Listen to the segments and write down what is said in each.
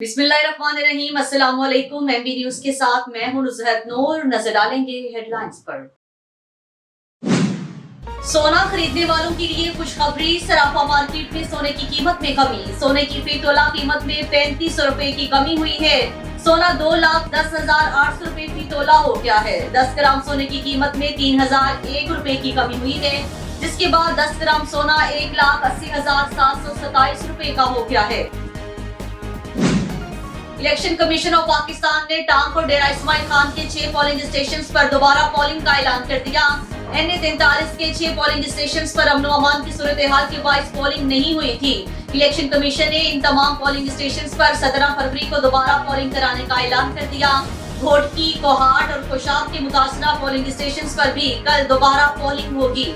बिस्मिल्लाहिर्रहमानिर्रहीम, अस्सलाम वालेकुम। एमबी न्यूज के साथ मैं हूं नुज़हत नूर। नजर डालेंगे हेडलाइंस पर। सोना खरीदने वालों के लिए खुशखबरी, सराफा मार्केट में सोने की कीमत में कमी। सोने की फी तोला कीमत में 3500 रुपए की कमी हुई है। सोना 2,10,800 रुपए फी तोला हो गया है। 10 ग्राम सोने की कीमत में 3001 रुपए की कमी हुई है, जिसके बाद 10 ग्राम सोना 1,80,727 रुपए का हो गया है। इलेक्शन कमीशन ऑफ पाकिस्तान ने टांग और डेरा इस्माइल खान के 6 पोलिंग स्टेशन पर दोबारा पोलिंग का ऐलान कर दिया। NA-43 के 6 पोलिंग स्टेशन पर अमन अमान की सूरत हाल के बायस पोलिंग नहीं हुई थी। इलेक्शन कमीशन ने इन तमाम पोलिंग स्टेशन पर 17 फरवरी को दोबारा पोलिंग कराने का ऐलान कर दिया। घोटकी, कोहाट और खुशाब के मुतासरा पोलिंग स्टेशन पर भी कल दोबारा पोलिंग होगी।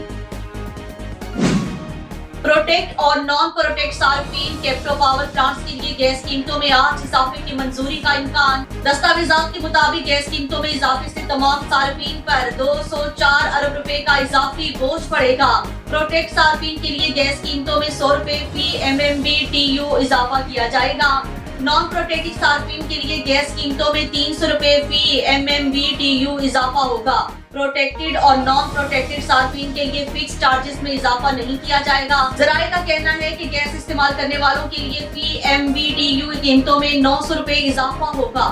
प्रोटेक्ट और नॉन प्रोटेक्ट सार्फिन कैप्टो पावर प्लांट्स के लिए गैस कीमतों में आज इजाफे की मंजूरी का इम्कान। दस्तावेजात के मुताबिक गैस कीमतों में इजाफे से तमाम सार्फिन पर 204 अरब रुपए का इजाफी बोझ पड़ेगा। प्रोटेक्ट सार्फिन के लिए गैस कीमतों में 100 रुपए फी MMBTU इजाफा किया जाएगा। नॉन प्रोटेक्टेड सार्फिन के लिए गैस कीमतों में 300 रुपए फी MMBTU इजाफा होगा। प्रोटेक्टेड और नॉन प्रोटेक्टेड सार्फिन के लिए फिक्स चार्जेस में इजाफा नहीं किया जाएगा। जराये का कहना है कि गैस इस्तेमाल करने वालों के लिए फी MMBTU कीमतों में 900 रुपए इजाफा होगा।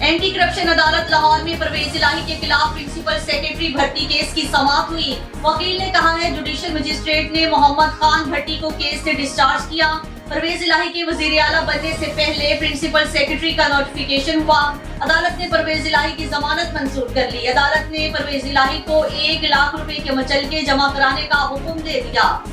एंटी करप्शन अदालत लाहौर में परवेज इलाही के खिलाफ प्रिंसिपल सेक्रेटरी भट्टी केस की समाअत हुई। वकील ने कहा है जुडिशियल मजिस्ट्रेट ने मोहम्मद खान भट्टी को केस से डिस्चार्ज किया। परवेज इलाही के वजीर आला बनने से पहले प्रिंसिपल सेक्रेटरी का नोटिफिकेशन हुआ। अदालत ने परवेज इलाही की जमानत मंजूर कर ली। अदालत ने परवेज इलाही को 1 लाख रुपए के मुचलके जमा कराने का हुक्म दे दिया।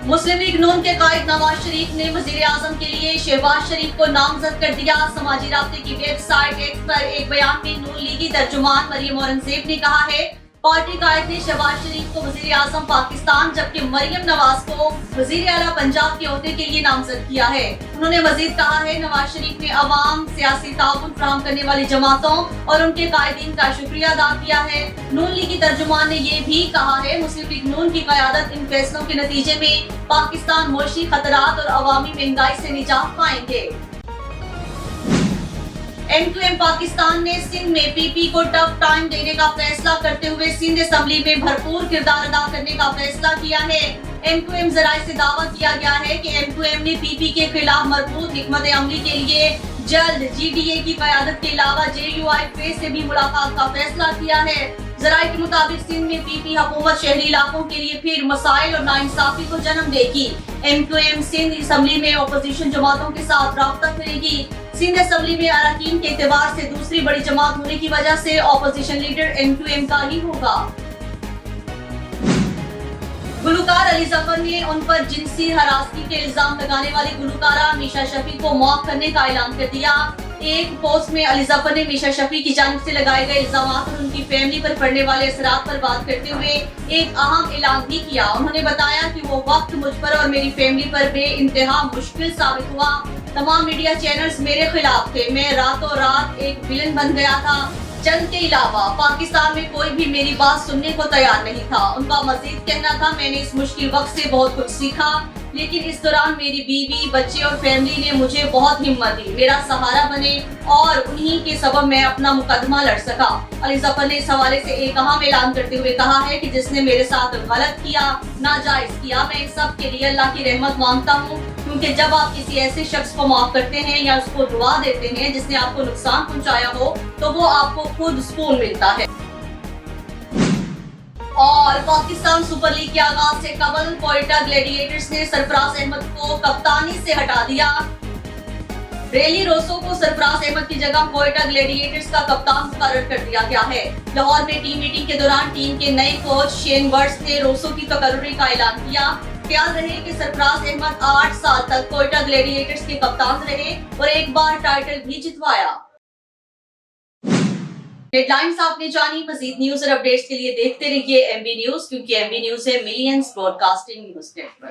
मुस्लिम लीग नून के कायद नवाज शरीफ ने वजीर आजम के लिए शहबाज शरीफ को नामजद कर दिया। समाजी राब्ते की वेबसाइट एक्स पर एक बयान में नून लीगी तर्जुमान मरियम औरंगजेब ने कहा है पार्टी कायद ने शहबाज शरीफ को वजीर आजम पाकिस्तान जबकि मरियम नवाज को वजीर आला पंजाब के ओहदे के लिए नामजद किया है। उन्होंने मजीद कहा है नवाज शरीफ ने अवाम, सियासी ताउन फराहम करने वाली जमातों और उनके कायदीन का शुक्रिया अदा किया है। नून लीग की तर्जुमान ने ये भी कहा है मुस्लिम लीग नून की क़यादत इन फैसलों के नतीजे में पाकिस्तान मुआशी खतरात और अवामी महंगाई से निजात पाएंगे। M2M पाकिस्तान ने सिंध में PP को टफ टाइम देने का फैसला करते हुए सिंध असेंबली में भरपूर किरदार अदा करने का फैसला किया है। M2M जराये से दावा किया गया है कि M2M ने PP के खिलाफ मजबूत हिकमत अमली के लिए जल्द GDA की क़यादत के अलावा JUI से भी मुलाकात का फैसला किया है। जराये के मुताबिक सिंध में PP हुकूमत शहरी इलाकों के लिए फिर मसाइल और नाइंसाफी को जन्म देगी। M2M सिंध असेंबली में अपोजिशन जमातों के साथ राब्ता करेगी। सिंध असेंबली में अरकान के एतबार से दूसरी बड़ी जमात होने की वजह से ऑपोजिशन लीडर M2M का ही होगा। गुलकार अली जफर ने उन पर जिनसी हरासगी के इल्जाम लगाने वाली गुलकारा मीशा शफी को माफ करने का ऐलान कर दिया। एक पोस्ट में अली जफर ने मीशा शफी की जानिब से लगाए गए इल्जाम और उनकी फैमिली पर पड़ने वाले असरात पर बात करते हुए एक अहम ऐलान भी किया। उन्होंने बताया कि वो वक्त मुझ पर और मेरी फैमिली पर बेइंतहा मुश्किल साबित हुआ। तमाम मीडिया चैनल्स मेरे खिलाफ थे। मैं रातों रात एक विलन बन गया था। चंद के अलावा पाकिस्तान में कोई भी मेरी बात सुनने को तैयार नहीं था। उनका मजीद कहना था मैंने इस मुश्किल वक्त से बहुत कुछ सीखा, लेकिन इस दौरान मेरी बीवी, बच्चे और फैमिली ने मुझे बहुत हिम्मत दी, मेरा सहारा बने और उन्हीं के सबब मैं अपना मुकदमा लड़ सका। अली जफर ने इस हवाले से एक अहम ऐलान करते हुए कहा है कि जिसने मेरे साथ गलत किया, नाजायज किया, मैं इन सब के लिए अल्लाह की रहमत मांगता हूँ, क्योंकि जब आप किसी ऐसे शख्स को माफ करते हैं या उसको दुआ देते हैं जिसने आपको नुकसान पहुँचाया हो, तो वो आपको खुद सुकून मिलता है। और पाकिस्तान सुपर लीग के आगाज से कबल क्वेटा ग्लैडिएटर्स ने सरफराज अहमद को कप्तानी से हटा दिया। रेली रोसो को सरफराज अहमद की जगह क्वेटा ग्लैडिएटर्स का कप्तान मुकर्रर कर दिया गया है। लाहौर में टीम मीटिंग के दौरान टीम के नए कोच शेन वर्ड्स ने रोसो की तकर्रुरी का ऐलान किया। ख्याल रहे कि सरफराज अहमद 8 साल तक क्वेटा ग्लैडिएटर्स के कप्तान रहे और एक बार टाइटल भी जितवाया। हेडलाइंस आपने जानी। मजीद न्यूज और अपडेट्स के लिए देखते रहिए MB न्यूज, क्योंकि MB न्यूज है मिलियंस ब्रॉडकास्टिंग न्यूज नेटवर्क।